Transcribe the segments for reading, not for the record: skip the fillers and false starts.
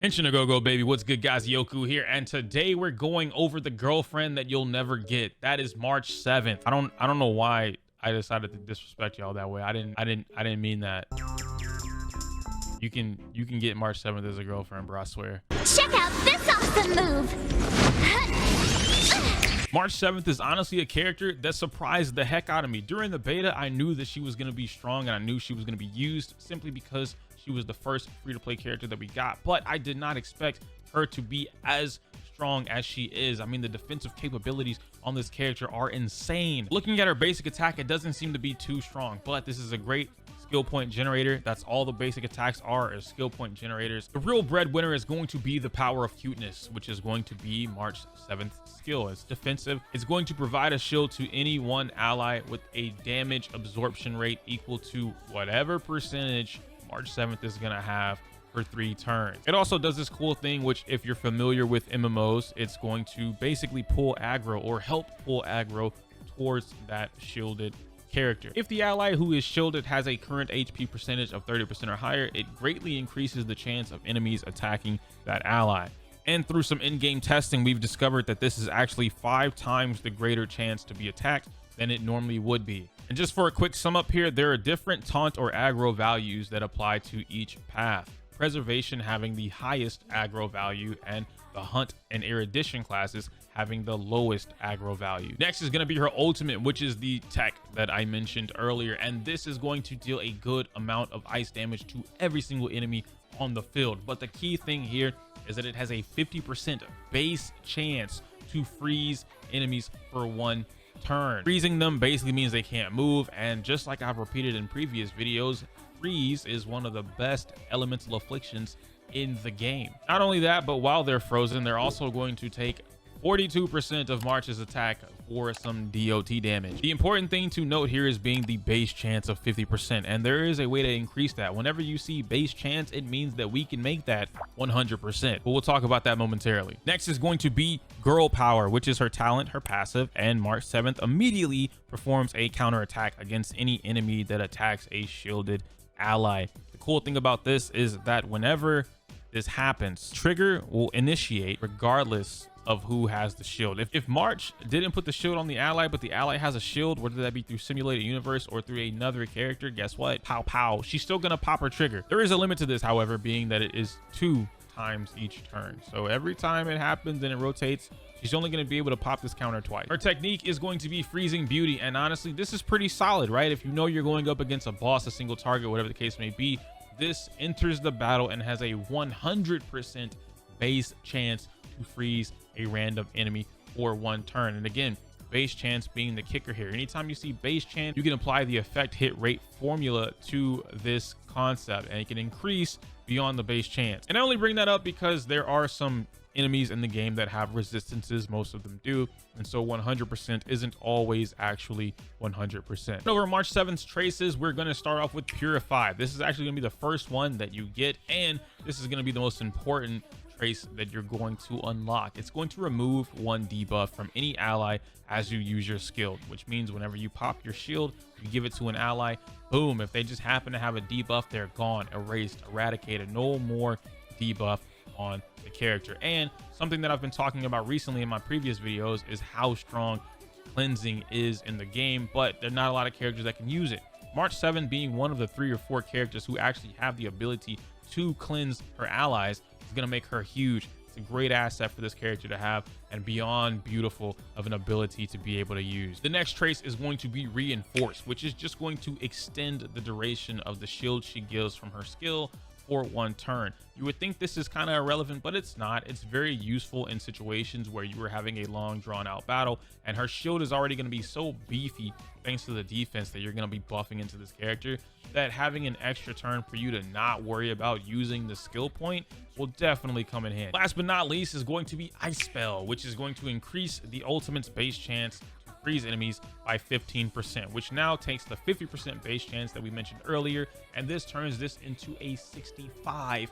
Go baby, what's good guys? Yoku here, and today we're going over the girlfriend that you'll never get. That is March 7th. I don't know why I decided to disrespect y'all that way. I didn't mean that. You can get March 7th as a girlfriend, bro, I swear. Check out this awesome move. March 7th is honestly a character that surprised the heck out of me. During the beta, I knew that she was going to be strong and I knew she was going to be used simply because she was the first free-to-play character that we got, but I did not expect her to be as strong as she is. I mean, the defensive capabilities on this character are insane. Looking at her basic attack, it doesn't seem to be too strong, but this is a great skill point generator. That's all the basic attacks are skill point generators. The real breadwinner is going to be the power of cuteness, which is going to be March 7th skill. It's defensive. It's going to provide a shield to any one ally with a damage absorption rate equal to whatever percentage March 7th is gonna have for 3 turns. It also does this cool thing, which if you're familiar with MMOs, it's going to basically pull aggro or help pull aggro towards that shielded character. If the ally who is shielded has a current HP percentage of 30% or higher, it greatly increases the chance of enemies attacking that ally. And through some in-game testing, we've discovered that this is actually 5 times the greater chance to be attacked than it normally would be. And just for a quick sum up here, there are different taunt or aggro values that apply to each path. Preservation having the highest aggro value and the hunt and erudition classes having the lowest aggro value. Next is going to be her ultimate, which is the tech that I mentioned earlier, and this is going to deal a good amount of ice damage to every single enemy on the field. But the key thing here is that it has a 50% base chance to freeze enemies for 1 turn. Freezing them basically means they can't move, and just like I've repeated in previous videos, freeze is one of the best elemental afflictions in the game. Not only that, but while they're frozen, they're also going to take 42% of March's attack for some DOT damage. The important thing to note here is being the base chance of 50%, and there is a way to increase that. Whenever you see base chance, it means that we can make that 100%, but we'll talk about that momentarily. Next is going to be Girl Power, which is her talent, her passive, and March 7th immediately performs a counter attack against any enemy that attacks a shielded ally. The cool thing about this is that whenever this happens, trigger will initiate regardless of who has the shield. If March didn't put the shield on the ally, but the ally has a shield, whether that be through simulated universe or through another character, guess what? Pow pow, she's still gonna pop her trigger. There is a limit to this, however, being that it is 2 times each turn. So every time it happens and it rotates, she's only going to be able to pop this counter twice. Her technique is going to be Freezing Beauty, and honestly, this is pretty solid, right? If you know you're going up against a boss, a single target, whatever the case may be, this enters the battle and has a 100% base chance to freeze a random enemy for 1 turn. And again, base chance being the kicker here. Anytime you see base chance, you can apply the effect hit rate formula to this concept, and it can increase beyond the base chance. And I only bring that up because there are some enemies in the game that have resistances, most of them do, and so 100% isn't always actually 100%. Over March 7th's traces, we're going to start off with Purify. This is actually going to be the first one that you get, and this is going to be the most important trace that you're going to unlock. It's going to remove 1 debuff from any ally as you use your skill, which means whenever you pop your shield, you give it to an ally, boom, if they just happen to have a debuff, they're gone, erased, eradicated, no more debuff on the character. And something that I've been talking about recently in my previous videos is how strong cleansing is in the game, but there are not a lot of characters that can use it. March 7 being one of the 3 or 4 characters who actually have the ability to cleanse her allies is going to make her huge. It's a great asset for this character to have, and beyond beautiful of an ability to be able to use. The next trace is going to be Reinforce, which is just going to extend the duration of the shield she gives from her skill for 1 turn. You would think this is kind of irrelevant, but it's not. It's very useful in situations where you are having a long drawn out battle and her shield is already going to be so beefy thanks to the defense that you're going to be buffing into this character, that having an extra turn for you to not worry about using the skill point will definitely come in handy. Last but not least is going to be Ice Spell, which is going to increase the ultimate's base chance to freeze enemies by 15%, which now takes the 50% base chance that we mentioned earlier, and this turns this into a 65%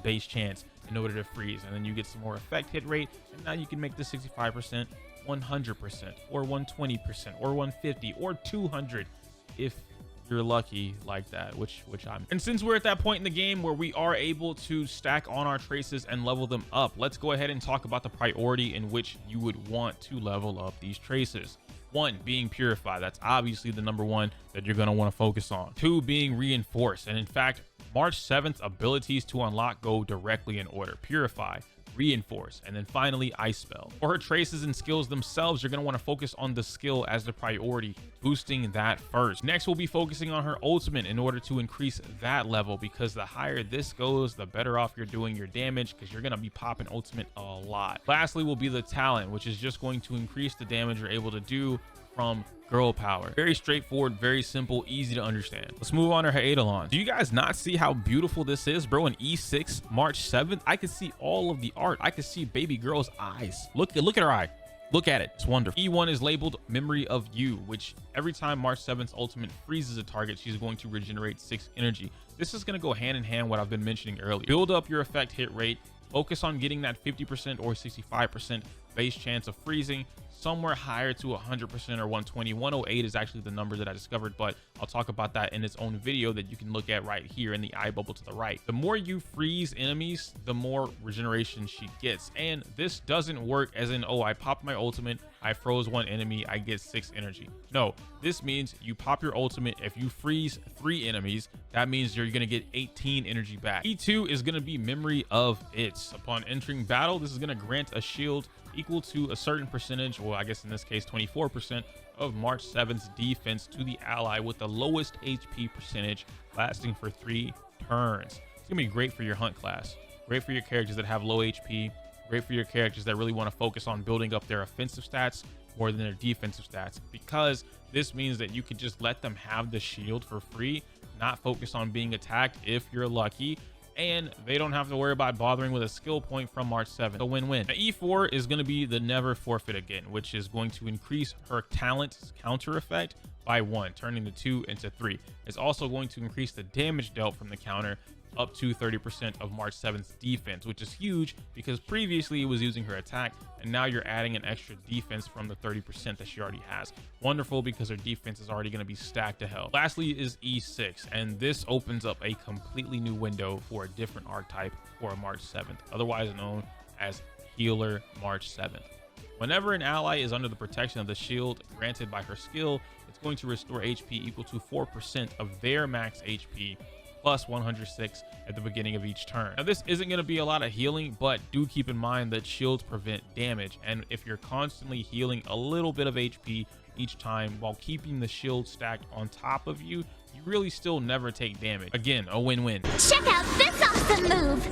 base chance in order to freeze. And then you get some more effect hit rate, and now you can make the 65% 100% or 120% or 150 or 200 if you're lucky like that, which I'm. And since we're at that point in the game where we are able to stack on our traces and level them up, let's go ahead and talk about the priority in which you would want to level up these traces. 1, being Purify. That's obviously the number 1 that you're going to want to focus on. 2, being Reinforce. And in fact, March 7th abilities to unlock go directly in order: Purify, Reinforce, and then finally Ice Spell. For her traces and skills themselves, you're going to want to focus on the skill as the priority, boosting that first. Next, we'll be focusing on her ultimate in order to increase that level, because the higher this goes, the better off you're doing your damage, because you're going to be popping ultimate a lot. Lastly will be the talent, which is just going to increase the damage you're able to do from girl power. Very straightforward, very simple, easy to understand. Let's move on to her Eidolon. Do you guys not see how beautiful this is, bro? In E6 March 7th, I could see all of the art. I could see baby girl's eyes. Look at her eye. Look at it. It's wonderful. E1 is labeled Memory of You, which every time March 7th's ultimate freezes a target, she's going to regenerate 6 energy. This is going to go hand in hand what I've been mentioning earlier. Build up your effect hit rate. Focus on getting that 50% or 65% base chance of freezing, somewhere higher to 100% or 120. 108 is actually the number that I discovered, but I'll talk about that in its own video that you can look at right here in the eye bubble to the right. The more you freeze enemies, the more regeneration she gets. And this doesn't work as in, oh, I popped my ultimate, I froze one enemy, I get 6 energy. No, this means you pop your ultimate. If you freeze 3 enemies, that means you're going to get 18 energy back. E2 is going to be Memory of It. Upon entering battle, this is going to grant a shield equal to a certain percentage, well, I guess in this case 24% of March 7th's defense to the ally with the lowest HP percentage, lasting for 3 turns. It's gonna be great for your hunt class, great for your characters that have low HP, great for your characters that really want to focus on building up their offensive stats more than their defensive stats, because this means that you could just let them have the shield for free, not focus on being attacked if you're lucky, and they don't have to worry about bothering with a skill point from March 7th. A win-win. Now, E4 is going to be the Never Forfeit Again, which is going to increase her talent's counter effect by 1, turning the 2 into 3. It's also going to increase the damage dealt from the counter up to 30% of March 7th's defense, which is huge because previously it was using her attack, and now you're adding an extra defense from the 30% that she already has. Wonderful, because her defense is already going to be stacked to hell. Lastly is E6, and this opens up a completely new window for a different archetype for March 7th, otherwise known as Healer March 7th. Whenever an ally is under the protection of the shield granted by her skill, it's going to restore HP equal to 4% of their max HP plus 106 at the beginning of each turn. Now, this isn't going to be a lot of healing, but do keep in mind that shields prevent damage, and if you're constantly healing a little bit of HP each time while keeping the shield stacked on top of you, you really still never take damage. Again, a win-win. Check out this awesome move!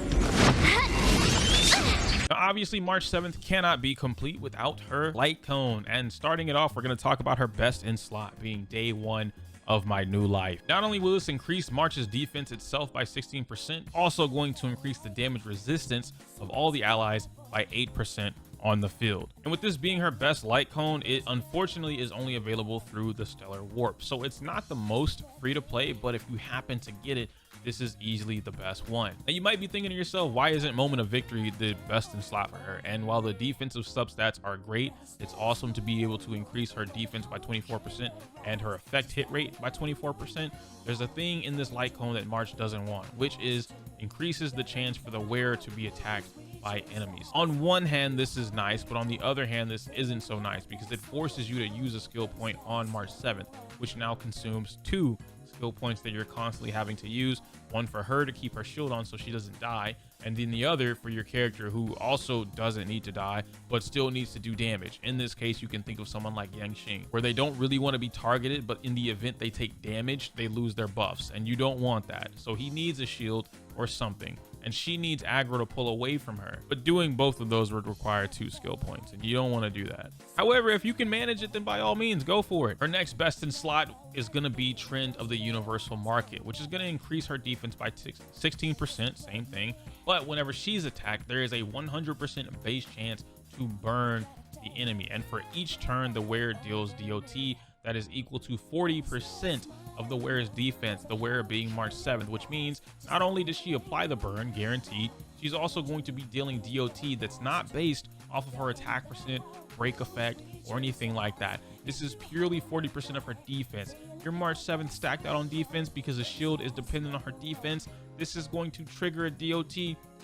Now, obviously, March 7th cannot be complete without her light cone, and starting it off, we're going to talk about her best in slot, being day 1 of my new life. Not only will this increase March's defense itself by 16%, also going to increase the damage resistance of all the allies by 8% on the field. And with this being her best light cone, it unfortunately is only available through the Stellar Warp. So it's not the most free to play, but if you happen to get it, this is easily the best one. Now, you might be thinking to yourself, why isn't Moment of Victory the best in slot for her? And while the defensive substats are great, it's awesome to be able to increase her defense by 24% and her effect hit rate by 24%. There's a thing in this light cone that March doesn't want, which is increases the chance for the wearer to be attacked by enemies. On one hand, this is nice, but on the other hand, this isn't so nice because it forces you to use a skill point on March 7th, which now consumes 2 skill points that you're constantly having to use, one for her to keep her shield on so she doesn't die, and then the other for your character who also doesn't need to die but still needs to do damage. In this case, you can think of someone like Yang Xing, where they don't really want to be targeted, but in the event they take damage, they lose their buffs, and you don't want that. So he needs a shield or something, and she needs aggro to pull away from her. But doing both of those would require 2 skill points, and you don't want to do that. However, if you can manage it, then by all means, go for it. Her next best in slot is going to be Trend of the Universal Market, which is going to increase her defense by 16%, same thing. But whenever she's attacked, there is a 100% base chance to burn the enemy. And for each turn, the wearer deals DOT that is equal to 40% of the wearer's defense, the wearer being March 7th, which means not only does she apply the burn, guaranteed, she's also going to be dealing DOT that's not based off of her attack percent, break effect, or anything like that. This is purely 40% of her defense. Your March 7th stacked out on defense because the shield is dependent on her defense. This is going to trigger a DOT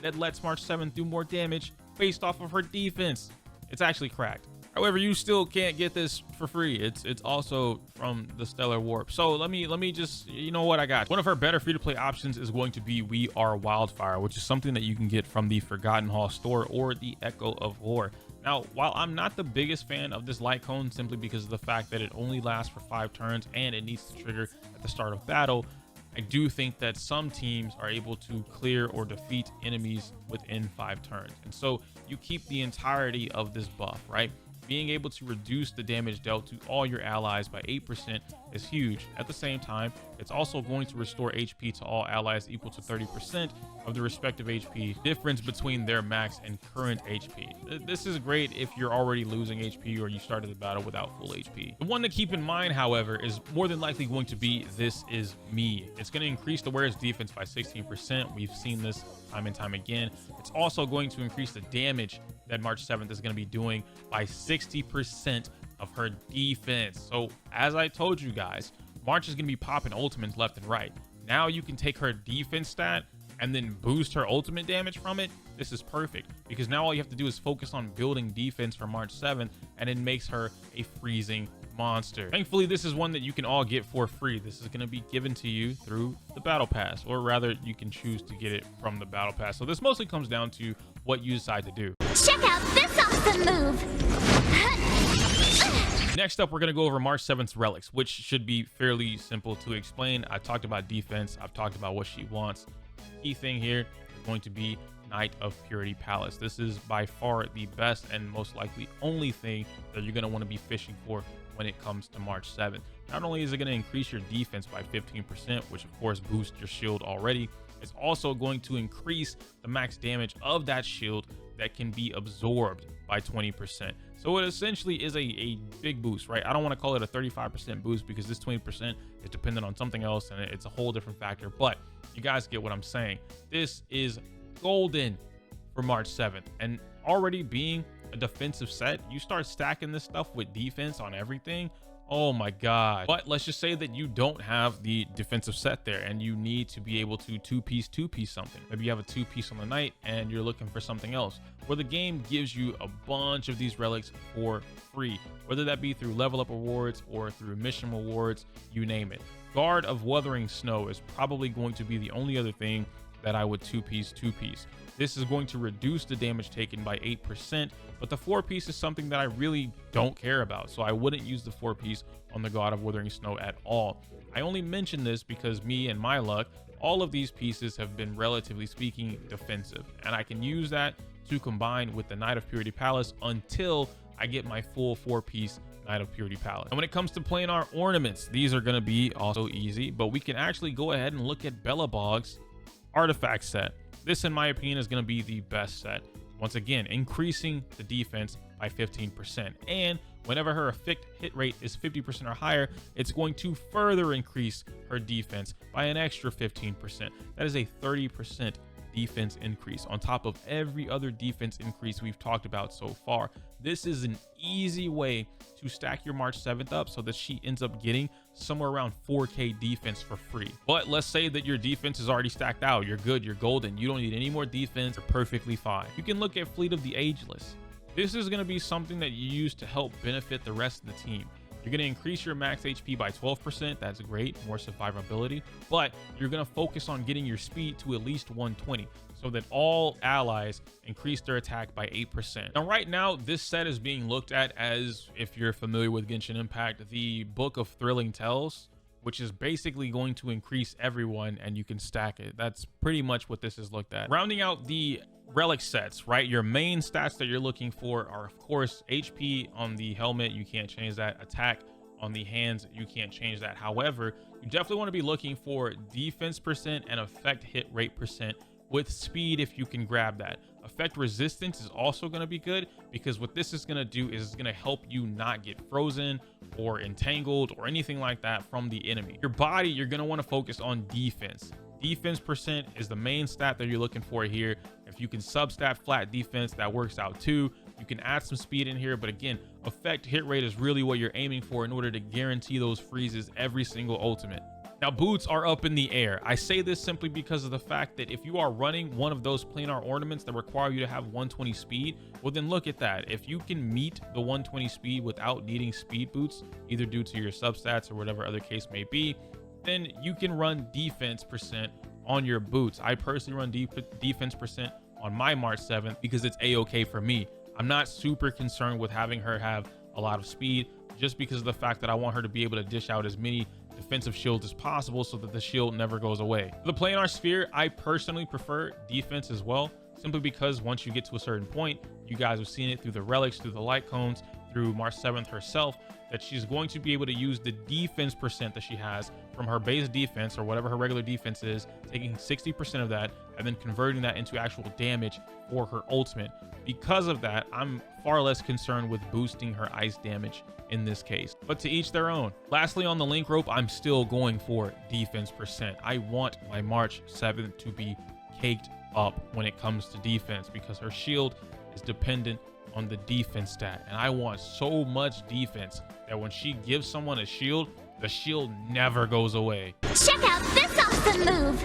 that lets March 7th do more damage based off of her defense. It's actually cracked. However, you still can't get this for free. It's also from the Stellar Warp. So let me just, you know what, I got. One of our better free-to-play options is going to be We Are Wildfire, which is something that you can get from the Forgotten Hall store or the Echo of War. Now, while I'm not the biggest fan of this light cone simply because of the fact that it only lasts for 5 turns and it needs to trigger at the start of battle, I do think that some teams are able to clear or defeat enemies within 5 turns. And so you keep the entirety of this buff, right? Being able to reduce the damage dealt to all your allies by 8% is huge. At the same time, it's also going to restore HP to all allies equal to 30% of the respective HP difference between their max and current HP. This is great if you're already losing HP or you started the battle without full HP. The one to keep in mind, however, is more than likely going to be This Is Me. It's going to increase the wearer's defense by 16%. We've seen this time and time again. It's also going to increase the damage that March 7th is going to be doing by 60% of her defense. So as I told you guys, March is going to be popping ultimates left and right. Now you can take her defense stat and then boost her ultimate damage from it. This is perfect because now all you have to do is focus on building defense for March 7th, and it makes her a freezing monster. Thankfully, this is one that you can all get for free. This is going to be given to you through the battle pass, or rather you can choose to get it from the battle pass. So this mostly comes down to what you decide to do. Check out this awesome move. Next up, we're going to go over March 7th's Relics, which should be fairly simple to explain. I talked about defense. I've talked about what she wants. Key thing here is going to be Knight of Purity Palace. This is by far the best and most likely only thing that you're going to want to be fishing for when it comes to March 7th. Not only is it going to increase your defense by 15%, which of course boosts your shield already, it's also going to increase the max damage of that shield that can be absorbed by 20%. So it essentially is a big boost, right? I don't want to call it a 35% boost because this 20% is dependent on something else and it's a whole different factor, but you guys get what I'm saying. This is golden for March 7th, and already being a defensive set, you start stacking this stuff with defense on everything. Oh my god. But let's just say that you don't have the defensive set there and you need to be able to two-piece something. Maybe you have a 2-piece on the night and you're looking for something else, where the game gives you a bunch of these relics for free, whether that be through level up rewards or through mission rewards, you name it. Guard of Wuthering Snow is probably going to be the only other thing that I would two-piece. This is going to reduce the damage taken by 8%, but the 4-piece is something that I really don't care about, so I wouldn't use the 4-piece on the God of Wuthering Snow at all. I only mention this because me and my luck, all of these pieces have been relatively speaking defensive, and I can use that to combine with the Knight of Purity Palace until I get my full 4-piece Knight of Purity Palace. And when it comes to playing our ornaments, these are going to be also easy, but we can actually go ahead and look at Belobog's artifact set. This, in my opinion, is going to be the best set. Once again, increasing the defense by 15%. And whenever her effect hit rate is 50% or higher, it's going to further increase her defense by an extra 15%. That is a 30% defense increase on top of every other defense increase we've talked about so far. This is an easy way to stack your March 7th up so that she ends up getting somewhere around 4k defense for free. But let's say that your defense is already stacked out, you're good, you're golden, you don't need any more defense, you're perfectly fine. You can look at Fleet of the Ageless. This is going to be something that you use to help benefit the rest of the team. You're going to increase your max HP by 12%. That's great, more survivability, but you're going to focus on getting your speed to at least 120 so that all allies increase their attack by 8%. Now, right now, this set is being looked at as, if you're familiar with Genshin Impact, the Book of Thrilling Tales, which is basically going to increase everyone and you can stack it. That's pretty much what this is looked at. Rounding out the relic sets, right? Your main stats that you're looking for are, of course, HP on the helmet. You can't change that. Attack on the hands. You can't change that. However, you definitely want to be looking for defense percent and effect hit rate percent with speed if you can grab that. Effect resistance is also going to be good because what this is going to do is it's going to help you not get frozen or entangled or anything like that from the enemy. Your body, you're going to want to focus on defense. Defense percent is the main stat that you're looking for here. If you can substat flat defense, that works out too. You can add some speed in here, but again, effect hit rate is really what you're aiming for in order to guarantee those freezes every single ultimate. Now, boots are up in the air. I say this simply because of the fact that if you are running one of those planar ornaments that require you to have 120 speed, well, then look at that. If you can meet the 120 speed without needing speed boots, either due to your substats or whatever other case may be, then you can run defense percent on your boots. I personally run defense percent on my March 7th because it's a-okay for me. I'm not super concerned with having her have a lot of speed, just because of the fact that I want her to be able to dish out as many defensive shields as possible so that the shield never goes away. For the planar sphere, I personally prefer defense as well, simply because once you get to a certain point, you guys have seen it through the relics, through the light cones, through March 7th herself, that she's going to be able to use the defense percent that she has from her base defense or whatever her regular defense is, taking 60% of that and then converting that into actual damage for her ultimate. Because of that, I'm far less concerned with boosting her ice damage in this case, but to each their own. Lastly, on the link rope, I'm still going for defense percent. I want my March 7th to be caked up when it comes to defense because her shield is dependent on the defense stat, and I want so much defense that when she gives someone a shield, the shield never goes away. Check out this awesome move.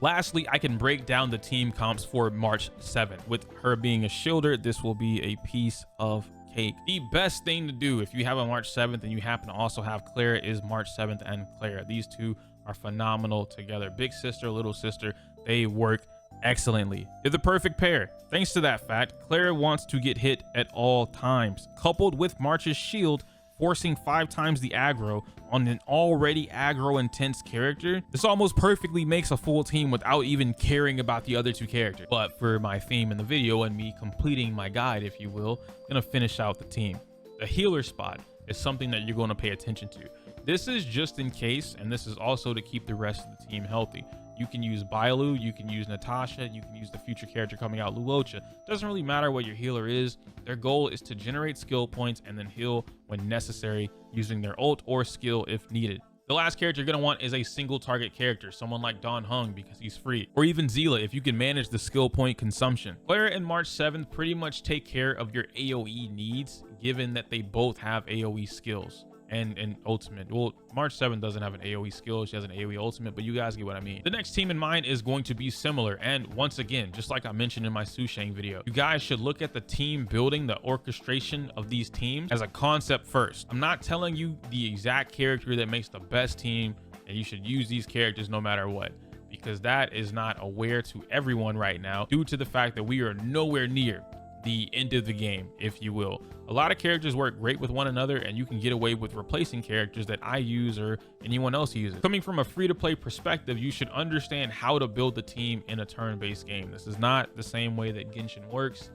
Lastly, I can break down the team comps for March 7th. With her being a shielder, this will be a piece of cake. The best thing to do if you have a March 7th and you happen to also have Clara is March 7th and Clara. These two are phenomenal together. Big sister, little sister, they work excellently. They're the perfect pair. Thanks to that fact, Clara wants to get hit at all times, coupled with March's shield forcing 5 times the aggro on an already aggro intense character. This almost perfectly makes a full team without even caring about the other two characters. But for my theme in the video and me completing my guide, if you will, I'm gonna finish out the team. The healer spot is something that you're going to pay attention to. This is just in case, and this is also to keep the rest of the team healthy. You can use Bailu, you can use Natasha, you can use the future character coming out, Luocha. Doesn't really matter what your healer is. Their goal is to generate skill points and then heal when necessary using their ult or skill if needed. The last character you're going to want is a single target character, someone like Don Hung because he's free, or even Seele if you can manage the skill point consumption. Clara and March 7th pretty much take care of your AoE needs, given that they both have AoE skills. And ultimate. Well, March 7th doesn't have an AoE skill, she has an AoE ultimate, but you guys get what I mean. The next team in mind is going to be similar, and once again, just like I mentioned in my Sushang video, you guys should look at the team building, the orchestration of these teams as a concept first. I'm not telling you the exact character that makes the best team and you should use these characters no matter what, because that is not aware to everyone right now due to the fact that we are nowhere near the end of the game, if you will. A lot of characters work great with one another, and you can get away with replacing characters that I use or anyone else uses. Coming from a free-to-play perspective, you should understand how to build the team in a turn-based game. This is not the same way that Genshin works.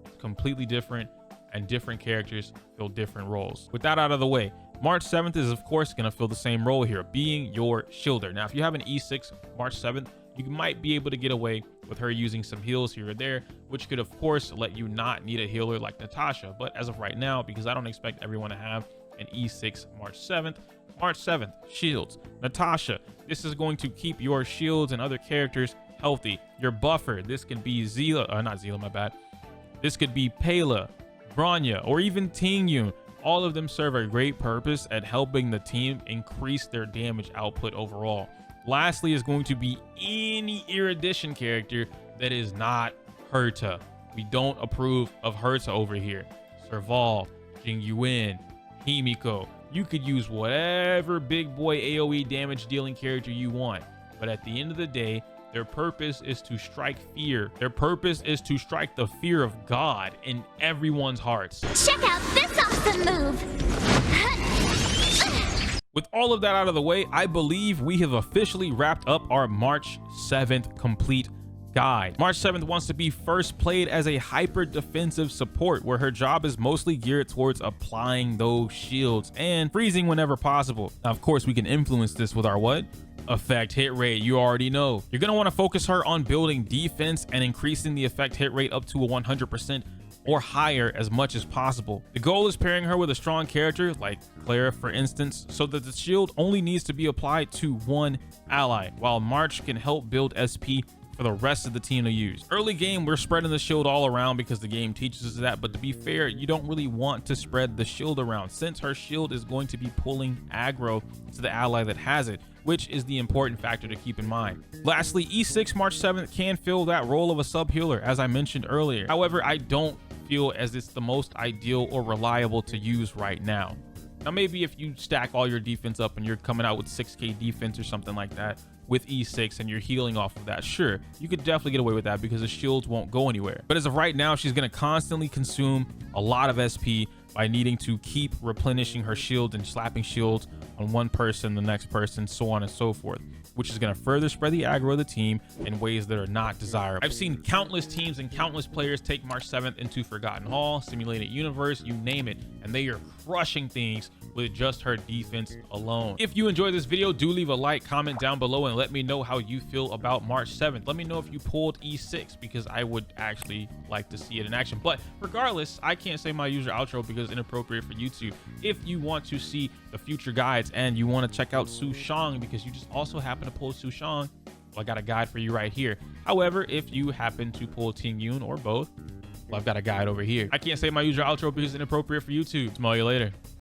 It's completely different, and different characters fill different roles. With that out of the way, March 7th is of course going to fill the same role here, being your shielder. Now, if you have an E6 March 7th, you might be able to get away with her using some heals here or there, which could of course let you not need a healer like Natasha. But as of right now, because I don't expect everyone to have an E6 March 7th, shields. Natasha, this is going to keep your shields and other characters healthy. Your buffer, this could be Seele, not Seele, my bad. This could be Pela, Bronya, or even Tingyun. All of them serve a great purpose at helping the team increase their damage output overall. Lastly is going to be any Erudition character that is not Herta. We don't approve of Herta over here. Serval, Jing Yuan, Himiko. You could use whatever big boy AoE damage dealing character you want, but at the end of the day, their purpose is to strike fear. Their purpose is to strike the fear of God in everyone's hearts. Check out this awesome move. With all of that out of the way, I believe we have officially wrapped up our March 7th complete guide. March 7th wants to be first played as a hyper defensive support, where her job is mostly geared towards applying those shields and freezing whenever possible. Now, of course, we can influence this with our what? Effect hit rate. You already know. You're going to want to focus her on building defense and increasing the effect hit rate up to a 100% or higher as much as possible. The goal is pairing her with a strong character like Clara, for instance, so that the shield only needs to be applied to one ally, while March can help build SP for the rest of the team to use. Early game, we're spreading the shield all around because the game teaches us that, but to be fair, you don't really want to spread the shield around since her shield is going to be pulling aggro to the ally that has it, which is the important factor to keep in mind. Lastly, E6 March 7th can fill that role of a sub healer, as I mentioned earlier. However, I don't feel as it's the most ideal or reliable to use right now. Now, maybe if you stack all your defense up and you're coming out with 6k defense or something like that with E6 and you're healing off of that, sure, you could definitely get away with that because the shields won't go anywhere. But as of right now, she's going to constantly consume a lot of SP by needing to keep replenishing her shield and slapping shields on one person, the next person, so on and so forth, which is going to further spread the aggro of the team in ways that are not desirable. I've seen countless teams and countless players take March 7th into Forgotten Hall, Simulated Universe, you name it, and they are crushing things with just her defense alone. If you enjoyed this video, do leave a like, comment down below, and let me know how you feel about March 7th. Let me know if you pulled E6 because I would actually like to see it in action. But regardless, I can't say my user outro because it's inappropriate for YouTube. If you want to see the future guides and you want to check out Sushang because you just also happen to pull Sushang, well, I got a guide for you right here. However, if you happen to pull Tingyun or both, well, I've got a guide over here. I can't say my user outro because it's inappropriate for YouTube. Smell you later.